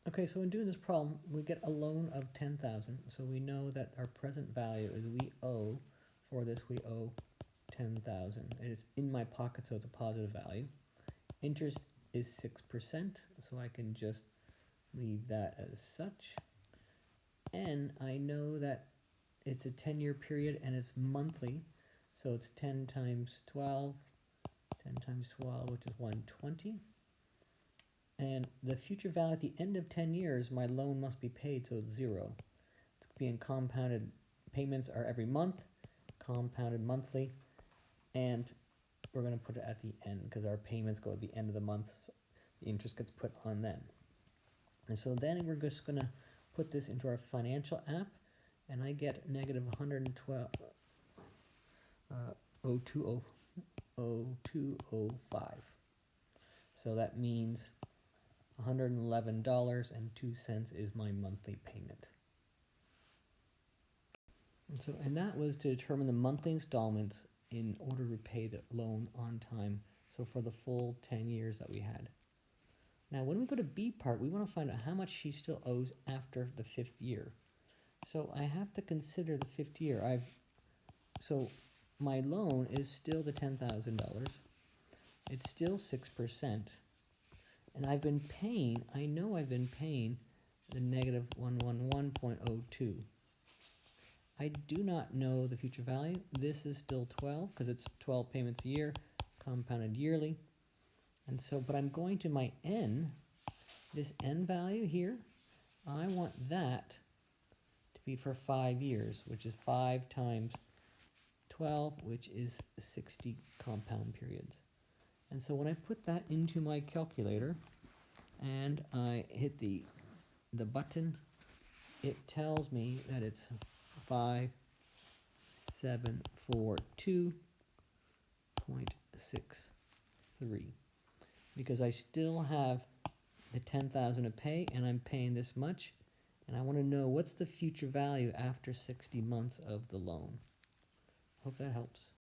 Okay, so in doing this problem, we get a loan of 10,000. So we know that our present value is for this we owe 10,000. And it's in my pocket, so it's a positive value. Interest is 6%, so I can just leave that as such. And I know that it's a 10-year period and it's monthly. So it's 10 times 12, 10 times 12, which is 120. And the future value at the end of 10 years, my loan must be paid, so it's 0. It's being compounded. Payments are every month, compounded monthly, and we're going to put it at the end because our payments go at the end of the month. So the interest gets put on then. And so then we're just going to put this into our financial app, and I get negative 112, 0205. So that means $111.02 is my monthly payment. And that was to determine the monthly installments in order to repay the loan on time. So for the full 10 years that we had. Now, when we go to B part, we want to find out how much she still owes after the 5th year. So I have to consider the 5th year. So my loan is still the $10,000. It's still 6%. And I've been paying, I know I've been paying the negative 111.02. I do not know the future value. This is still 12 because it's 12 payments a year, compounded yearly. And so, but I'm going to my N, this N value here, I want that to be for 5 years, which is 5 times 12, which is 60 compound periods. And so when I put that into my calculator and I hit the button, it tells me that it's 5742.63 because I still have the 10,000 to pay and I'm paying this much, and I want to know what's the future value after 60 months of the loan. Hope that helps.